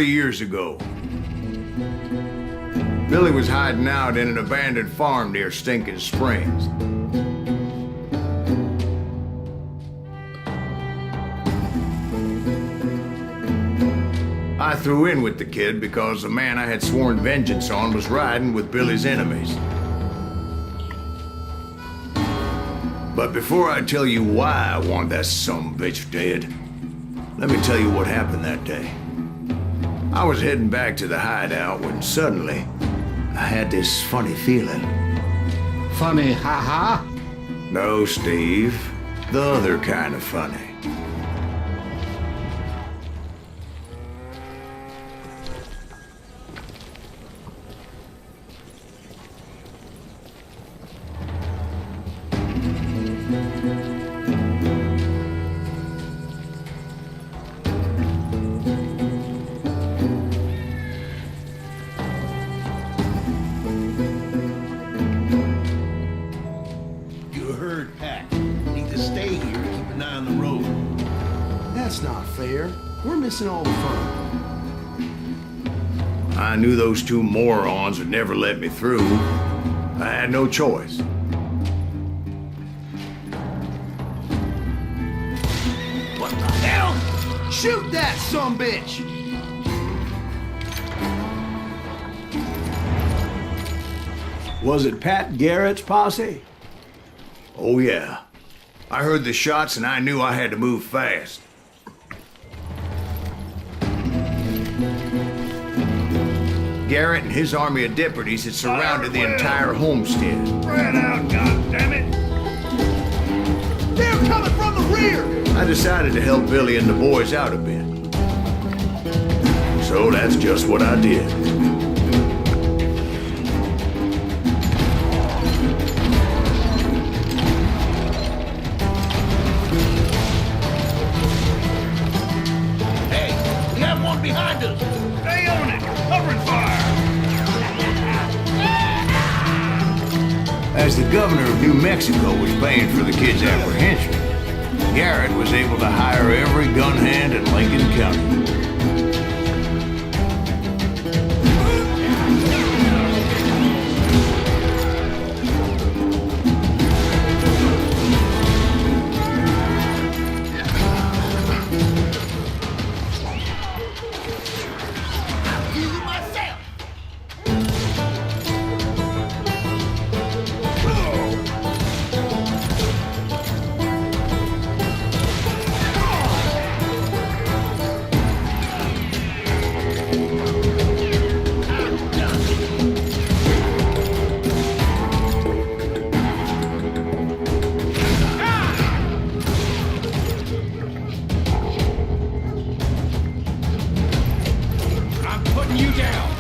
Years ago, Billy was hiding out in an abandoned farm near Stinking Springs. I threw in with the kid because the man I had sworn vengeance on was riding with Billy's enemies. But before I tell you why I want that sumbitch dead, let me tell you what happened that day. I was heading back to the hideout when suddenly I had this funny feeling. Funny, ha-ha? No, Steve. The other kind of funny. That's not fair. We're missing all the fun. I knew those two morons would never let me through. I had no choice. What the hell? Shoot that sumbitch! Was it Pat Garrett's posse? Oh yeah. I heard the shots and I knew I had to move fast. Garrett and his army of deputies had surrounded the entire homestead. Spread out, goddammit! They're coming from the rear! I decided to help Billy and the boys out a bit. So that's just what I did. Hey, we have one behind us! Stay on it! Covering fire! As the governor of New Mexico was paying for the kid's apprehension, Garrett was able to hire every gun hand in Lincoln County. You down!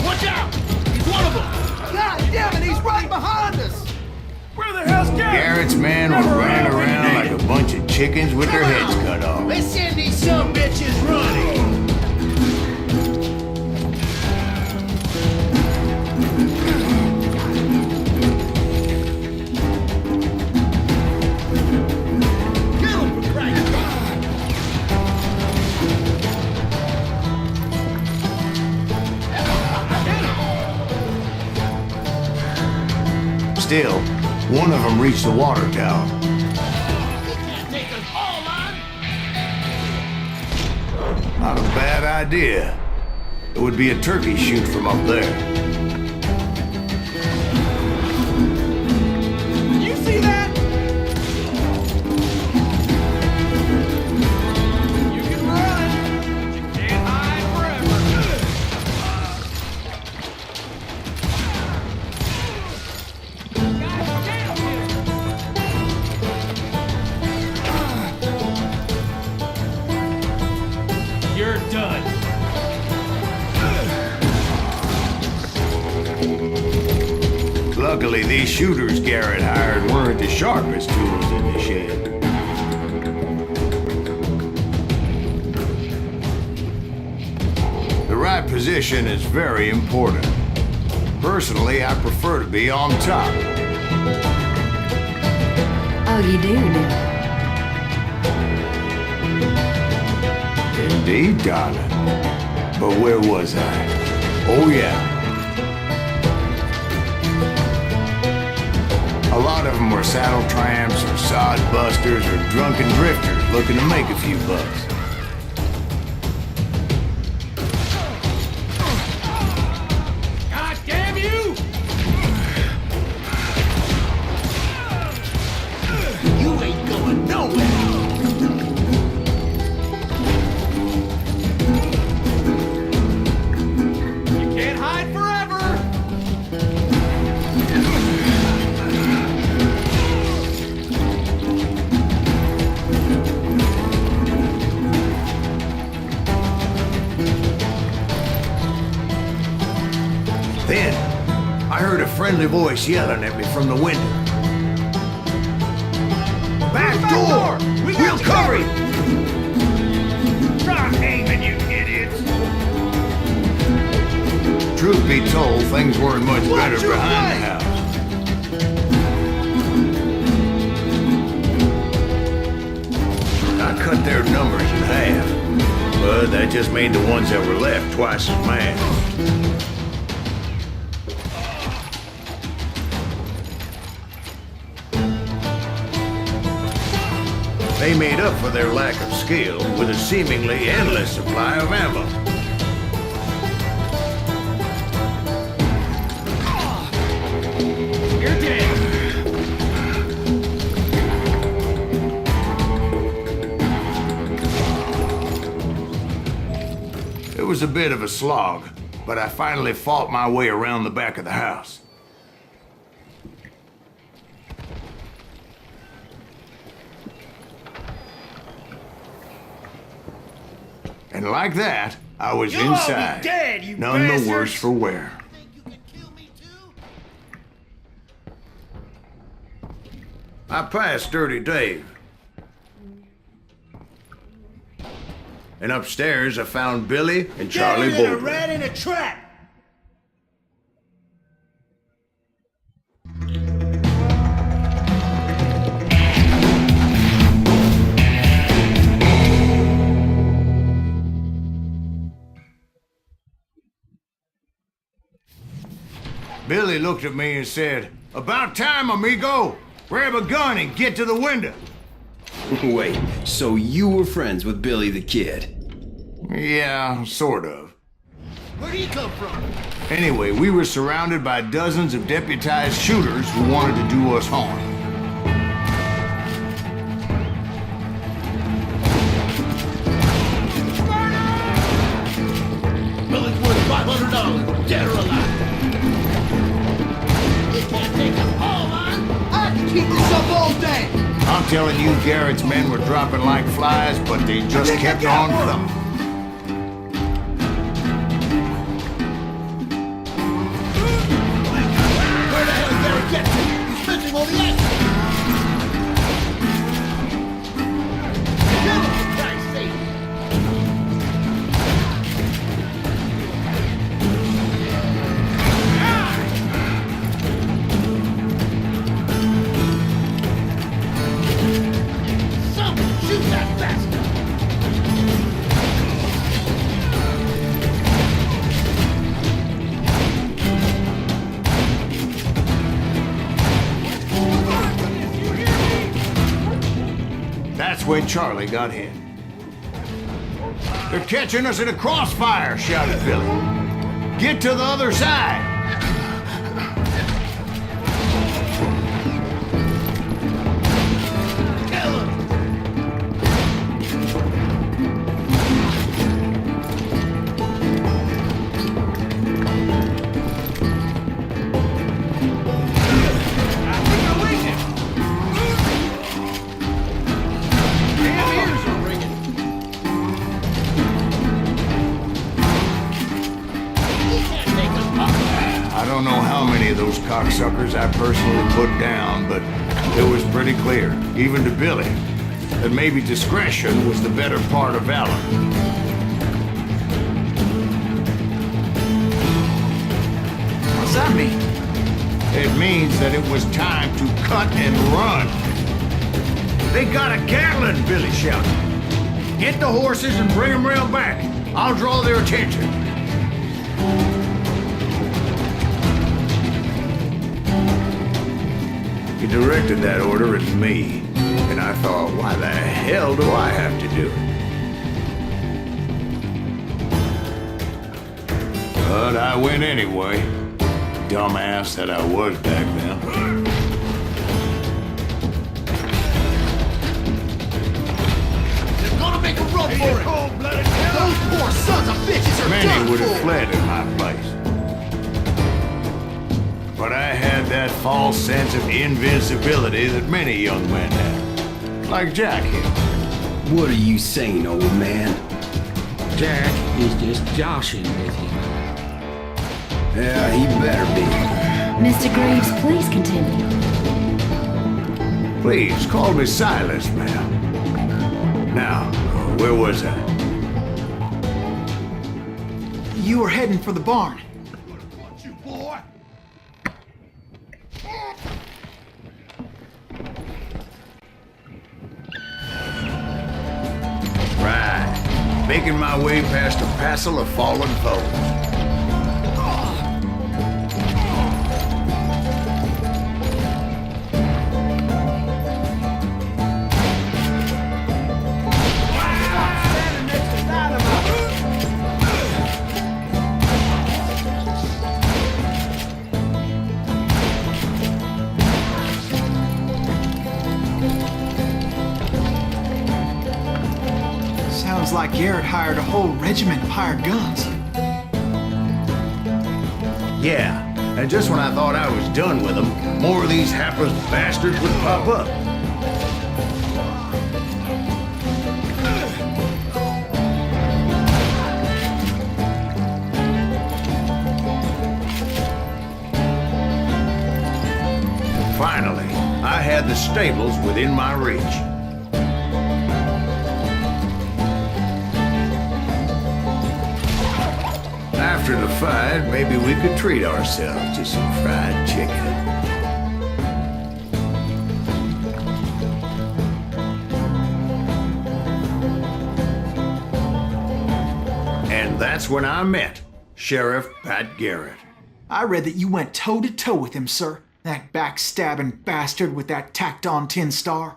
Watch out! He's one of them! God damn it, he's right behind us! Where the hell's Garrett? Garrett's men were running around like a bunch of chickens with their heads cut off. Let's send these some bitches running! Kill him for Christ's sake! Still, one of them reached the water tower. He can't take us all on! Not a bad idea. It would be a turkey shoot from up there. You see that? You can run, but you can't hide forever. You're done. Luckily, these shooters Garrett hired weren't the sharpest tools in the shed. The right position is very important. Personally, I prefer to be on top. Oh, you do? Indeed, darling. But where was I? Oh, yeah. A lot of them were saddle tramps or sod busters or drunken drifters looking to make a few bucks. God damn you! You ain't going nowhere! You can't hide forever! Then, I heard a friendly voice yelling at me from the window. Back door! We'll cover you! Stop aiming, you idiots! Truth be told, things weren't much better behind the house. I cut their numbers in half, but that just made the ones that were left twice as mad. They made up for their lack of skill with a seemingly endless supply of ammo. You're dead! It was a bit of a slog, but I finally fought my way around the back of the house. And like that, I was You'll all be inside. dead, you None the bastards! worse for wear. I passed Dirty Dave. And upstairs, I found Billy and Charlie Dead than a Bolton. rat in a trap! Billy looked at me and said, "About time, amigo. Grab a gun and get to the window." Wait, so you were friends with Billy the Kid? Yeah, sort of. Where'd he come from? Anyway, we were surrounded by dozens of deputized shooters who wanted to do us harm. Billy's worth $500, dead or alive. You can't take us all on. I can keep this up all day. I'm telling you, Garrett's men were dropping like flies, but they just kept on coming. Where the hell did Garrett get to? He's missing all the action. Kill him, for Christ's sake. Someone shoot that bastard! That's when Charlie got hit. "They're catching us in a crossfire," shouted Billy. "Get to the other side." Kill him! I think I weakened him. Damn ears are ringing. He can't take us off. don't know how many of those cocksuckers I personally put down, but it was pretty clear, even to Billy, that maybe discretion was the better part of valor. What's that mean? It means that it was time to cut and run. They got a Gatling, Billy shouted. Get the horses and bring them round back. I'll draw their attention. He directed that order at me, and I thought, why the hell do I have to do it? But I went anyway. Dumbass that I was back then. They're gonna make a run for it! Those poor sons of bitches are Many done would have for! fled in my place. But I had that false sense of invincibility that many young men have. Like Jack here. What are you saying, old man? Jack is just joshing with him. Yeah, he better be. Mr. Graves, please continue. Please, call me Silas, ma'am. Now, where was I? You were heading for the barn. You boy! Right. Making my way past a passel of fallen foes. Sounds like Garrett hired a whole regiment of hired guns. Yeah, and just when I thought I was done with them, more of these hapless bastards would pop up. Finally, I had the stables within my reach. After the fight, maybe we could treat ourselves to some fried chicken. And that's when I met Sheriff Pat Garrett. I read that you went toe-to-toe with him, sir. That backstabbing bastard with that tacked-on tin star.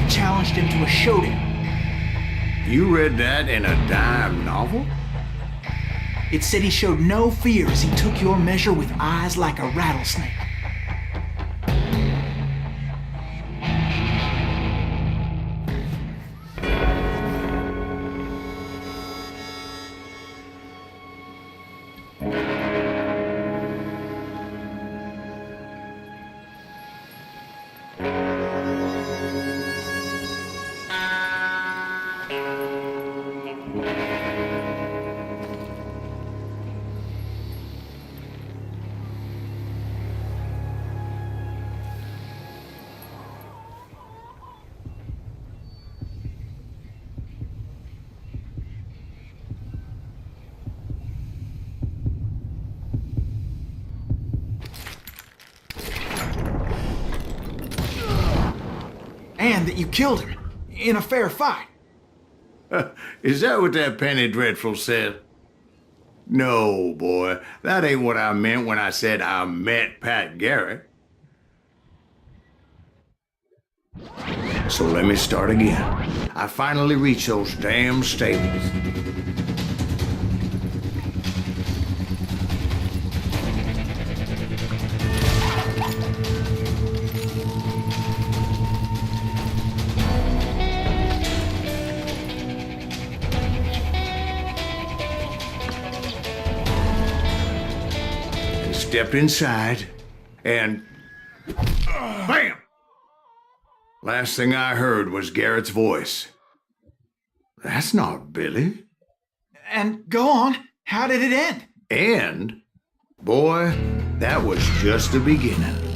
Challenged him to a showdown. You read that in a dime novel? It said he showed no fear as he took your measure with eyes like a rattlesnake. And that you killed him in a fair fight. Is that what that penny dreadful said? No, boy, that ain't what I meant when I said I met Pat Garrett. So let me start again. I finally reached those damn stables. stepped inside, and bam! Last thing I heard was Garrett's voice. That's not Billy. And go on. How did it end? And, boy, that was just the beginning.